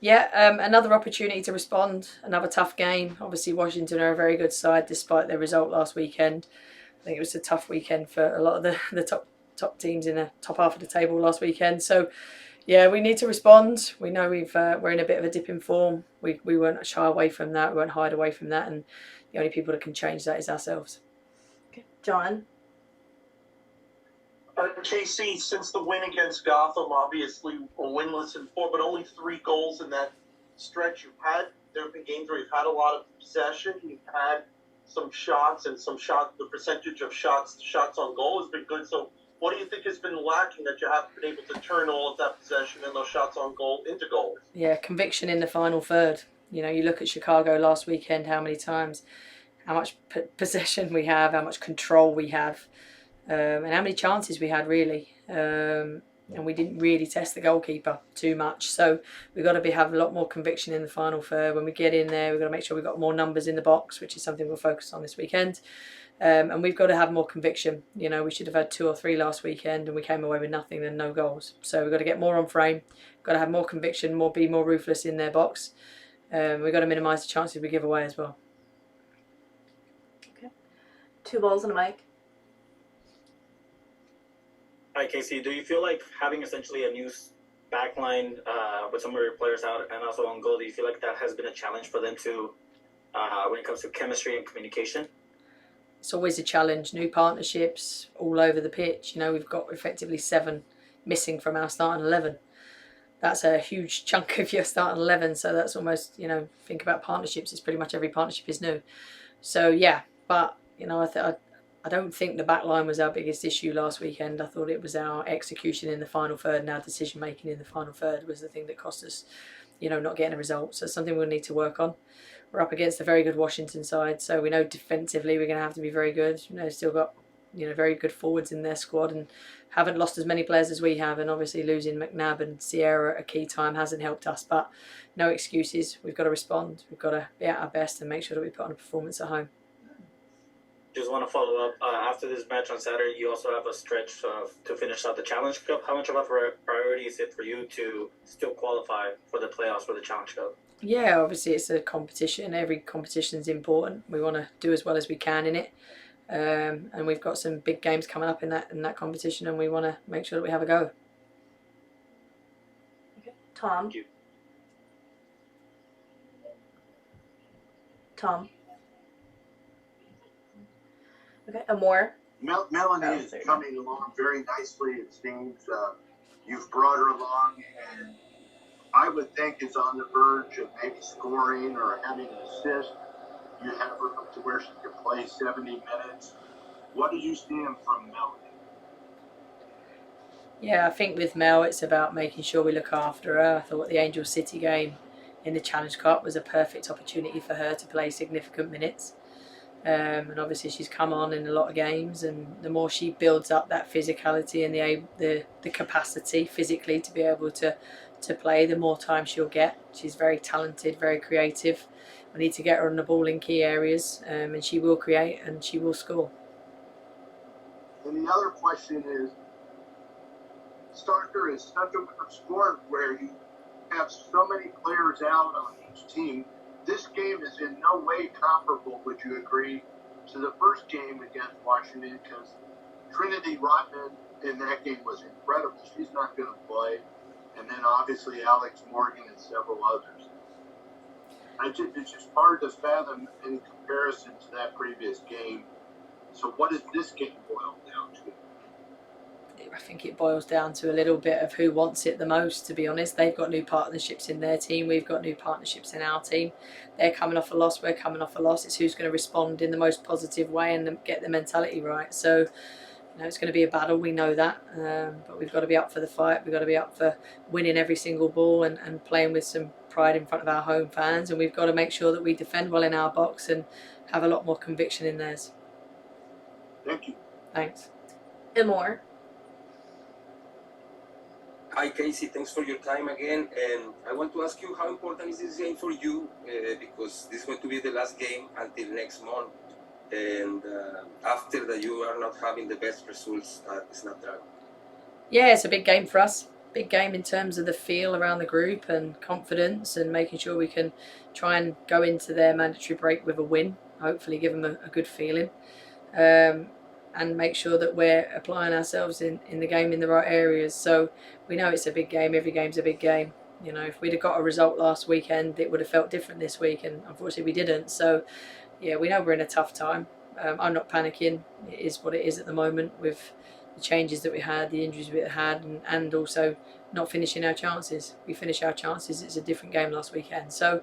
Yeah, another opportunity to respond. Another tough game. Obviously, Washington are a very good side despite their result last weekend. I think it was a tough weekend for a lot of the top teams in the top half of the table last weekend. So yeah, we need to respond. We know we're in a bit of a dip in form. We won't shy away from that. We won't hide away from that. And the only people that can change that is ourselves. Okay. John? KC, since the win against Gotham, obviously winless in 4, but only 3 goals in that stretch. There have been games where you've had a lot of possession, you've had some shots, and the percentage of shots on goal has been good. So what do you think has been lacking that you haven't been able to turn all of that possession and those shots on goal into goals? Yeah, conviction in the final third. You look at Chicago last weekend, how many times, how much possession we have, how much control we have, and how many chances we had, really. And we didn't really test the goalkeeper too much. So we've got to have a lot more conviction in the final third. When we get in there, we've got to make sure we've got more numbers in the box, which is something we'll focus on this weekend. And we've got to have more conviction. We should have had 2 or 3 last weekend and we came away with nothing and no goals. So we've got to get more on frame, got to have more conviction, be more ruthless in their box. We've got to minimise the chances we give away as well. Okay. 2 balls and a mic. Hi, Casey. Do you feel like having essentially a new backline with some of your players out and also on goal, do you feel like that has been a challenge for them to, when it comes to chemistry and communication? It's always a challenge. New partnerships all over the pitch. We've got effectively 7 missing from our starting 11. That's a huge chunk of your starting 11. So that's almost, think about partnerships. It's pretty much every partnership is new. So yeah, but I don't think the back line was our biggest issue last weekend. I thought it was our execution in the final third and our decision making in the final third was the thing that cost us, not getting a result. So it's something we'll need to work on. We're up against a very good Washington side, so we know defensively we're going to have to be very good. Still got very good forwards in their squad and haven't lost as many players as we have. And obviously losing McNabb and Sierra at a key time hasn't helped us. But no excuses. We've got to respond. We've got to be at our best and make sure that we put on a performance at home. Just want to follow up. After this match on Saturday, you also have a stretch to finish out the Challenge Cup. How much of a priority is it for you to still qualify for the playoffs for the Challenge Cup? Yeah, obviously it's a competition. Every competition is important. We want to do as well as we can in it. And we've got some big games coming up in that competition, and we want to make sure that we have a go. Okay. Tom? Thank you. Tom? Okay, Amor? Melanie is coming along very nicely. It seems you've brought her along, and I would think is on the verge of maybe scoring or having an assist. You have her up to where she can play 70 minutes. What are you seeing from Melanie? Yeah, I think with Mel, it's about making sure we look after her. I thought the Angel City game in the Challenge Cup was a perfect opportunity for her to play significant minutes. And obviously she's come on in a lot of games, and the more she builds up that physicality and the capacity physically to be able to play, the more time she'll get. She's very talented, very creative. We need to get her on the ball in key areas, and she will create and she will score. And the other question is, soccer is such a sport where you have so many players out on each team. This game is in no way comparable, would you agree, to the first game against Washington? Because Trinity Rodman in that game was incredible. She's not going to play. And then obviously Alex Morgan and several others. It's just hard to fathom in comparison to that previous game. So what does this game boil down to? I think it boils down to a little bit of who wants it the most, to be honest. They've got new partnerships in their team. We've got new partnerships in our team. They're coming off a loss. We're coming off a loss. It's who's going to respond in the most positive way and get the mentality right. So, it's going to be a battle. We know that. But we've got to be up for the fight. We've got to be up for winning every single ball and playing with some pride in front of our home fans. And we've got to make sure that we defend well in our box and have a lot more conviction in theirs. Thank you. Thanks. Amor? Hi, Casey. Thanks for your time again. And I want to ask you, how important is this game for you? Because this is going to be the last game until next month. And after that, you are not having the best results at Snapdragon. Yeah, it's a big game for us. big game in terms of the feel around the group and confidence and making sure we can try and go into their mandatory break with a win, hopefully give them a good feeling, and make sure that we're applying ourselves in the game in the right areas. So we know it's a big game. Every game's a big game. You know, if we'd have got a result last weekend, it would have felt different this week, and unfortunately we didn't. So yeah, we know we're in a tough time. I'm not panicking. It is what it is at the moment with the changes that we had, the injuries we had, and also not finishing our chances. We finish our chances. It's a different game last weekend. So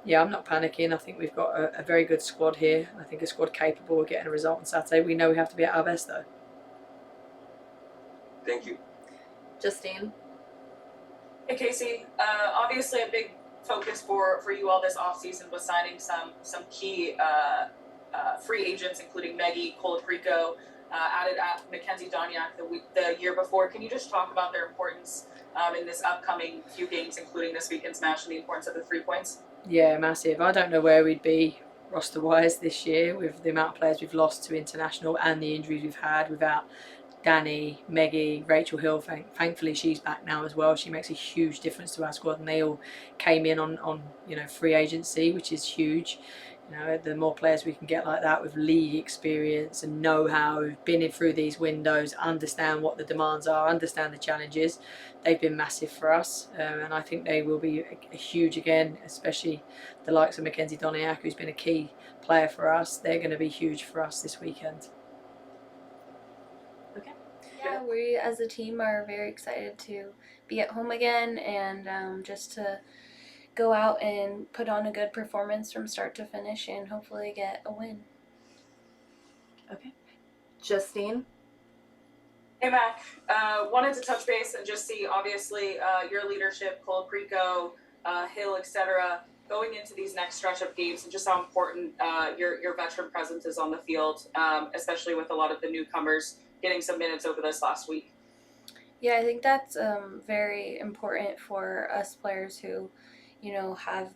yeah, I'm not panicking. I think we've got a very good squad here. I think a squad capable of getting a result on Saturday. We know we have to be at our best though. Thank you. Justine. Hey Casey, obviously a big focus for you all this offseason was signing some key free agents, including Maggie Colaprico, added at Mackenzie Doniak the year before. Can you just talk about their importance in this upcoming few games, including this weekend's match, and the importance of the 3 points? Yeah, massive. I don't know where we'd be roster-wise this year with the amount of players we've lost to international and the injuries we've had without Danny, Meggie, Rachel Hill. Thankfully she's back now as well. She makes a huge difference to our squad, and they all came in on free agency, which is huge. You know, the more players we can get like that with league experience and know-how, who've been in through these windows, understand what the demands are, understand the challenges, they've been massive for us, and I think they will be a huge again, especially the likes of Mackenzie Doniak, who's been a key player for us. They're going to be huge for us this weekend. Yeah, we as a team are very excited to be at home again and just to go out and put on a good performance from start to finish and hopefully get a win. Okay. Justine. Hey Mac, wanted to touch base and just see, obviously, your leadership, Colaprico, Hill, etc., going into these next stretch of games, and just how important your veteran presence is on the field, especially with a lot of the newcomers getting some minutes over this last week. Yeah, I think that's very important for us players who, have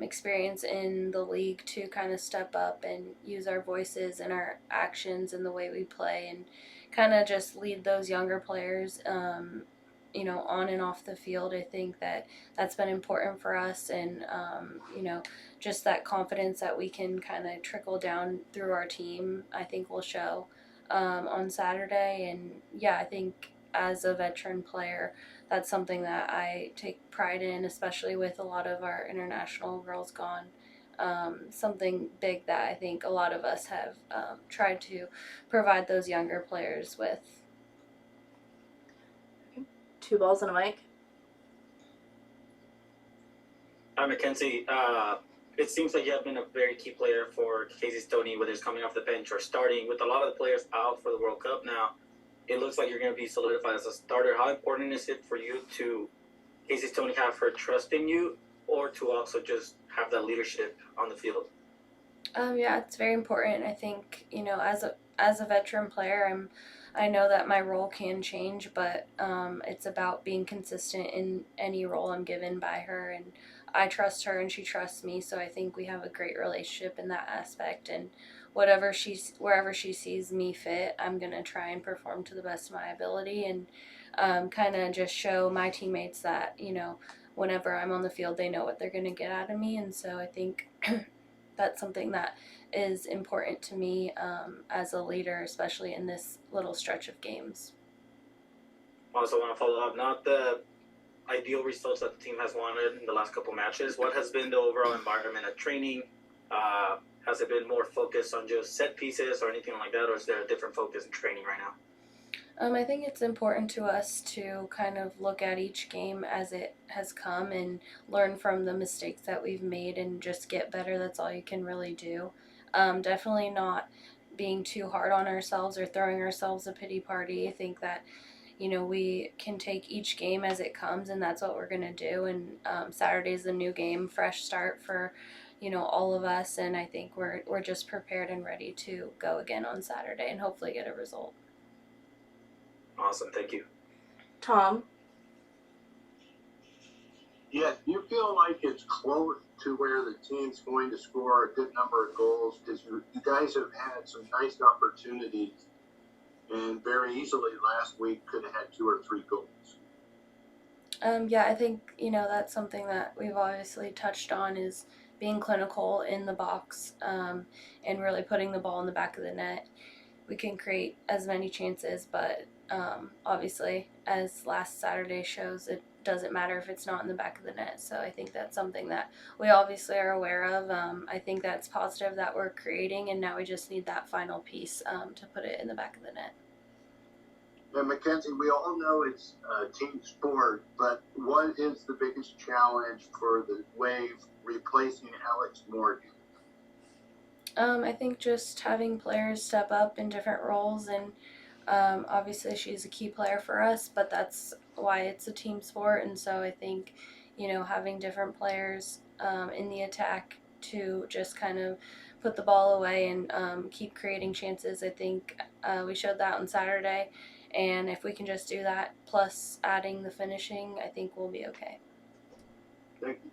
experience in the league to kind of step up and use our voices and our actions and the way we play and kind of just lead those younger players, on and off the field. I think that's been important for us, and, just that confidence that we can kind of trickle down through our team, I think will show on Saturday. And yeah, I think as a veteran player, that's something that I take pride in, especially with a lot of our international girls gone. Something big that I think a lot of us have tried to provide those younger players with. 2 balls and a mic. Hi, Mackenzie. It seems like you have been a very key player for Casey Stoney, whether it's coming off the bench or starting. With a lot of the players out for the World Cup now, it looks like you're going to be solidified as a starter. How important is it for you to, Casey Stoney, have her trust in you, or to also just have that leadership on the field? Yeah, it's very important. I think, as a veteran player, I know that my role can change, but it's about being consistent in any role I'm given by her, and I trust her and she trusts me, so I think we have a great relationship in that aspect. And wherever she sees me fit, I'm gonna try and perform to the best of my ability and kind of just show my teammates that whenever I'm on the field, they know what they're gonna get out of me. And so I think that's something that is important to me as a leader, especially in this little stretch of games. Also want to follow up, not the ideal results that the team has wanted in the last couple matches. What has been the overall environment at training? Has it been more focused on just set pieces or anything like that, or is there a different focus in training right now? I think it's important to us to kind of look at each game as it has come and learn from the mistakes that we've made and just get better. That's all you can really do. Definitely not being too hard on ourselves or throwing ourselves a pity party. I think that we can take each game as it comes, and that's what we're going to do. And Saturday's a new game, fresh start for, all of us. And I think we're just prepared and ready to go again on Saturday and hopefully get a result. Awesome. Thank you. Tom. Yes, you feel like it's close to where the team's going to score a good number of goals, because you guys have had some nice opportunities and very easily last week could have had 2 or 3 goals. Yeah, I think, that's something that we've obviously touched on is being clinical in the box, and really putting the ball in the back of the net. We can create as many chances, but obviously, as last Saturday shows, it doesn't matter if it's not in the back of the net. So I think that's something that we obviously are aware of. I think that's positive that we're creating, and now we just need that final piece to put it in the back of the net. And Mackenzie, we all know it's a team sport, but what is the biggest challenge for the Wave replacing Alex Morgan? I think just having players step up in different roles, and obviously she's a key player for us, but that's why it's a team sport. And so I think, having different players in the attack to just kind of put the ball away and keep creating chances. I think we showed that on Saturday, and if we can just do that plus adding the finishing, I think we'll be okay. Thank you.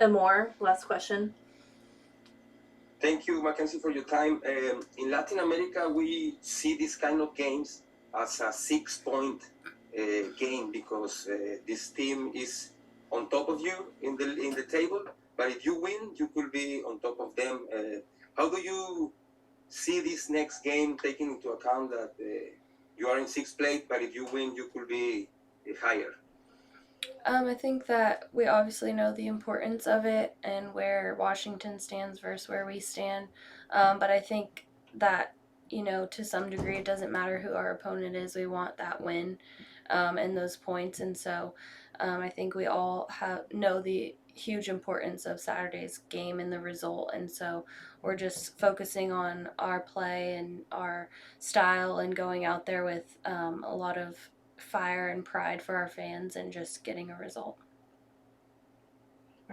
Amor, last question. Thank you, Mackenzie, for your time. In Latin America, we see this kind of games as a 6-point game because this team is on top of you in the table. But if you win, you could be on top of them. How do you see this next game, taking into account that you are in 6th place, but if you win, you could be higher? I think that we obviously know the importance of it and where Washington stands versus where we stand. But I think that, to some degree, it doesn't matter who our opponent is. We want that win and those points. And so I think we all know the huge importance of Saturday's game and the result. And so we're just focusing on our play and our style and going out there with a lot of fire and pride for our fans and just getting a result.